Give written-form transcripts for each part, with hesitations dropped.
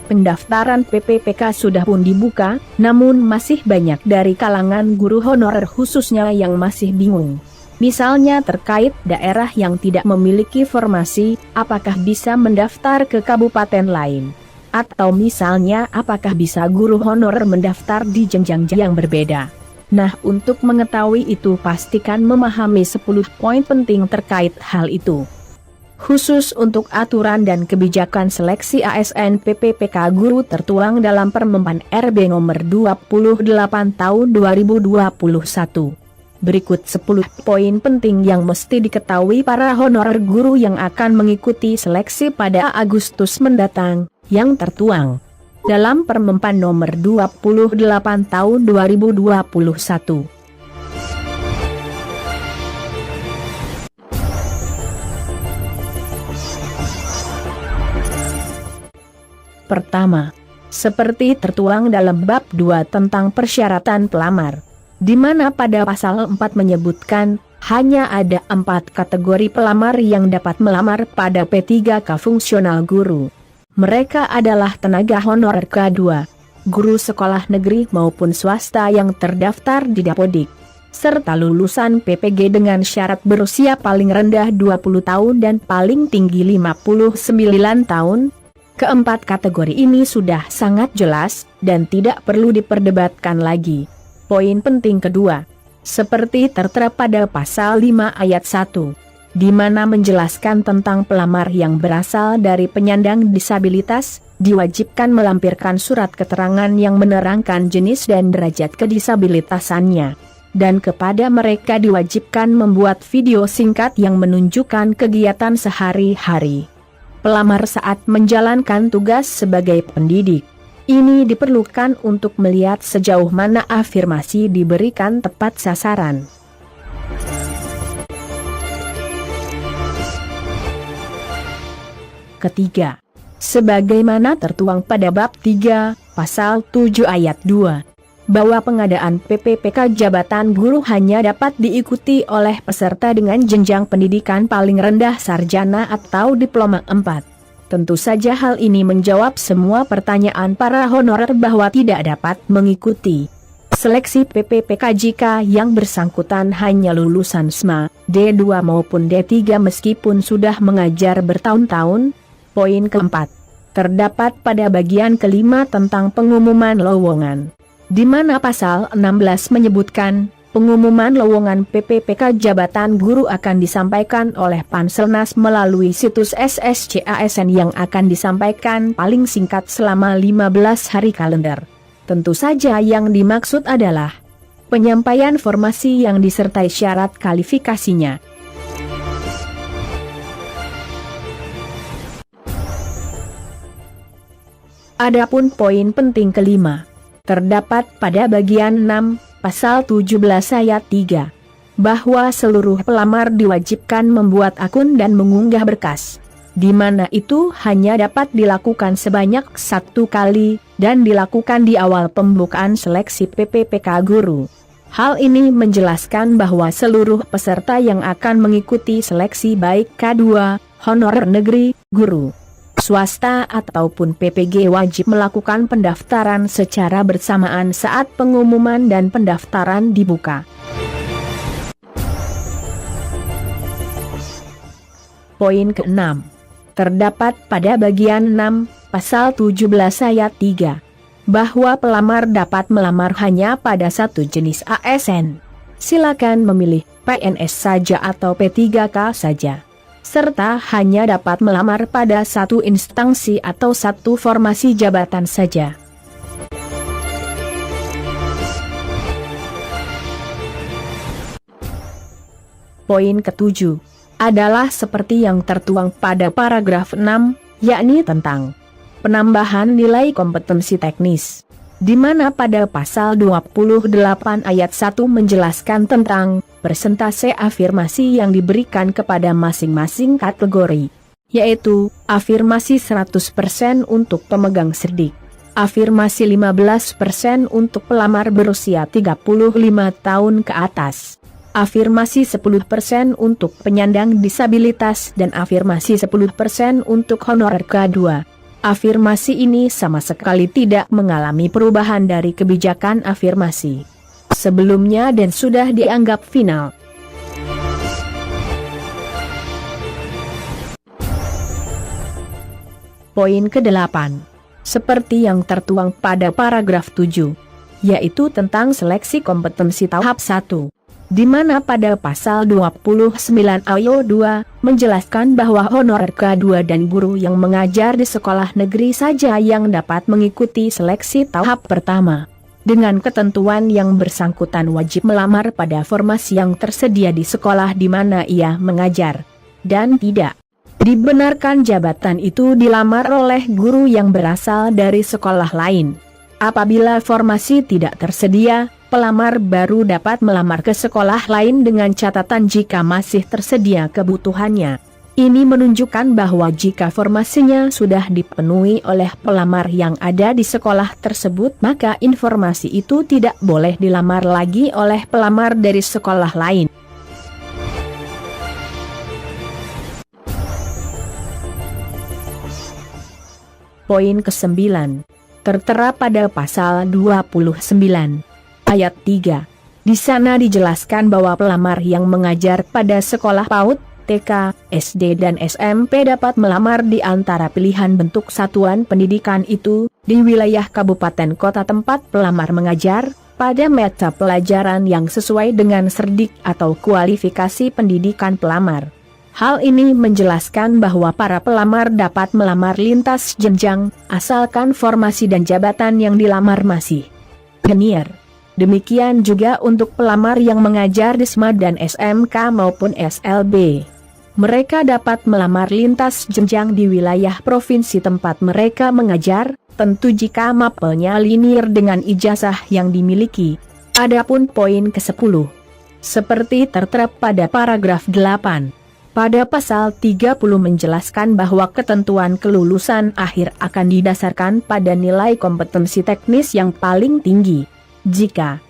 Pendaftaran PPPK sudah pun dibuka, namun masih banyak dari kalangan guru honorer khususnya yang masih bingung. Misalnya terkait daerah yang tidak memiliki formasi, apakah bisa mendaftar ke kabupaten lain? Atau misalnya apakah bisa guru honorer mendaftar di jenjang yang berbeda? Nah, untuk mengetahui itu pastikan memahami 10 poin penting terkait hal itu. Khusus untuk aturan dan kebijakan seleksi ASN PPPK guru tertuang dalam Permenpan RB nomor 28 tahun 2021. Berikut 10 poin penting yang mesti diketahui para honorer guru yang akan mengikuti seleksi pada Agustus mendatang, yang tertuang dalam Permenpan nomor 28 tahun 2021. Pertama, seperti tertuang dalam bab 2 tentang persyaratan pelamar, di mana pada pasal 4 menyebutkan, hanya ada 4 kategori pelamar yang dapat melamar pada P3K fungsional guru. Mereka adalah tenaga honorer K2, guru sekolah negeri maupun swasta yang terdaftar di Dapodik, serta lulusan PPG dengan syarat berusia paling rendah 20 tahun dan paling tinggi 59 tahun. Keempat kategori ini sudah sangat jelas, dan tidak perlu diperdebatkan lagi. Poin penting kedua, seperti tertera pada pasal 5 ayat 1, di mana menjelaskan tentang pelamar yang berasal dari penyandang disabilitas, diwajibkan melampirkan surat keterangan yang menerangkan jenis dan derajat kedisabilitasannya. Dan kepada mereka diwajibkan membuat video singkat yang menunjukkan kegiatan sehari-hari pelamar saat menjalankan tugas sebagai pendidik. Ini diperlukan untuk melihat sejauh mana afirmasi diberikan tepat sasaran. Ketiga, sebagaimana tertuang pada bab 3, pasal 7 ayat 2, bahwa pengadaan PPPK jabatan guru hanya dapat diikuti oleh peserta dengan jenjang pendidikan paling rendah sarjana atau diploma 4. Tentu saja hal ini menjawab semua pertanyaan para honorer bahwa tidak dapat mengikuti seleksi PPPK jika yang bersangkutan hanya lulusan SMA, D2 maupun D3 meskipun sudah mengajar bertahun-tahun. Poin keempat, terdapat pada bagian kelima tentang pengumuman lowongan, di mana pasal 16 menyebutkan, pengumuman lowongan PPPK jabatan guru akan disampaikan oleh Panselnas melalui situs SSCASN yang akan disampaikan paling singkat selama 15 hari kalender. Tentu saja yang dimaksud adalah penyampaian formasi yang disertai syarat kualifikasinya. Adapun poin penting kelima, terdapat pada bagian 6, pasal 17 ayat 3, bahwa seluruh pelamar diwajibkan membuat akun dan mengunggah berkas, di mana itu hanya dapat dilakukan sebanyak 1 kali, dan dilakukan di awal pembukaan seleksi PPPK guru. Hal ini menjelaskan bahwa seluruh peserta yang akan mengikuti seleksi baik K2, honorer negeri, guru swasta ataupun PPG wajib melakukan pendaftaran secara bersamaan saat pengumuman dan pendaftaran dibuka. Poin ke-6, terdapat pada bagian 6, pasal 17 ayat 3, bahwa pelamar dapat melamar hanya pada satu jenis ASN. Silakan memilih PNS saja atau P3K saja, serta hanya dapat melamar pada satu instansi atau satu formasi jabatan saja. Poin ke-7 adalah seperti yang tertuang pada paragraf 6, yakni tentang penambahan nilai kompetensi teknis, di mana pada pasal 28 ayat 1 menjelaskan tentang persentase afirmasi yang diberikan kepada masing-masing kategori, yaitu afirmasi 100% untuk pemegang sidik, afirmasi 15% untuk pelamar berusia 35 tahun ke atas, afirmasi 10% untuk penyandang disabilitas dan afirmasi 10% untuk honorer K2. Afirmasi ini sama sekali tidak mengalami perubahan dari kebijakan afirmasi sebelumnya dan sudah dianggap final. Poin ke-8. Seperti yang tertuang pada paragraf 7, yaitu tentang seleksi kompetensi tahap 1. Di mana pada pasal 29 Ayat 2, menjelaskan bahwa honorer K2 dan guru yang mengajar di sekolah negeri saja yang dapat mengikuti seleksi tahap pertama. Dengan ketentuan yang bersangkutan wajib melamar pada formasi yang tersedia di sekolah di mana ia mengajar. Dan tidak dibenarkan jabatan itu dilamar oleh guru yang berasal dari sekolah lain. Apabila formasi tidak tersedia, pelamar baru dapat melamar ke sekolah lain dengan catatan jika masih tersedia kebutuhannya. Ini menunjukkan bahwa jika formasinya sudah dipenuhi oleh pelamar yang ada di sekolah tersebut, maka informasi itu tidak boleh dilamar lagi oleh pelamar dari sekolah lain. Poin ke-9. Tertera pada pasal 29, ayat 3. Di sana dijelaskan bahwa pelamar yang mengajar pada sekolah PAUD, TK, SD dan SMP dapat melamar di antara pilihan bentuk satuan pendidikan itu, di wilayah kabupaten kota tempat pelamar mengajar, pada mata pelajaran yang sesuai dengan serdik atau kualifikasi pendidikan pelamar. Hal ini menjelaskan bahwa para pelamar dapat melamar lintas jenjang, asalkan formasi dan jabatan yang dilamar masih senior. Demikian juga untuk pelamar yang mengajar di SMA dan SMK maupun SLB. Mereka dapat melamar lintas jenjang di wilayah provinsi tempat mereka mengajar, tentu jika mapelnya linear dengan ijazah yang dimiliki. Adapun poin ke-10, seperti tertera pada paragraf 8. Pada pasal 30 menjelaskan bahwa ketentuan kelulusan akhir akan didasarkan pada nilai kompetensi teknis yang paling tinggi. Jika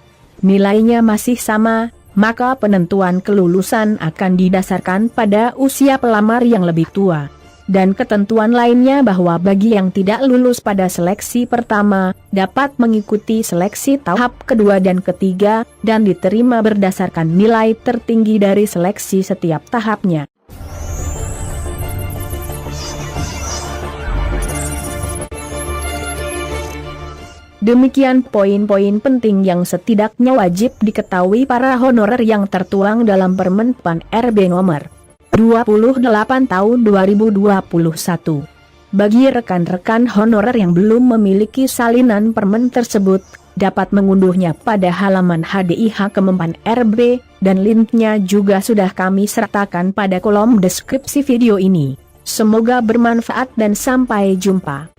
nilainya masih sama, maka penentuan kelulusan akan didasarkan pada usia pelamar yang lebih tua. Dan ketentuan lainnya bahwa bagi yang tidak lulus pada seleksi pertama, dapat mengikuti seleksi tahap kedua dan ketiga, dan diterima berdasarkan nilai tertinggi dari seleksi setiap tahapnya. Demikian poin-poin penting yang setidaknya wajib diketahui para honorer yang tertuang dalam Permen PAN RB nomor 28 tahun 2021. Bagi rekan-rekan honorer yang belum memiliki salinan permen tersebut, dapat mengunduhnya pada halaman HDIH Kemenpan RB, dan linknya juga sudah kami sertakan pada kolom deskripsi video ini. Semoga bermanfaat dan sampai jumpa.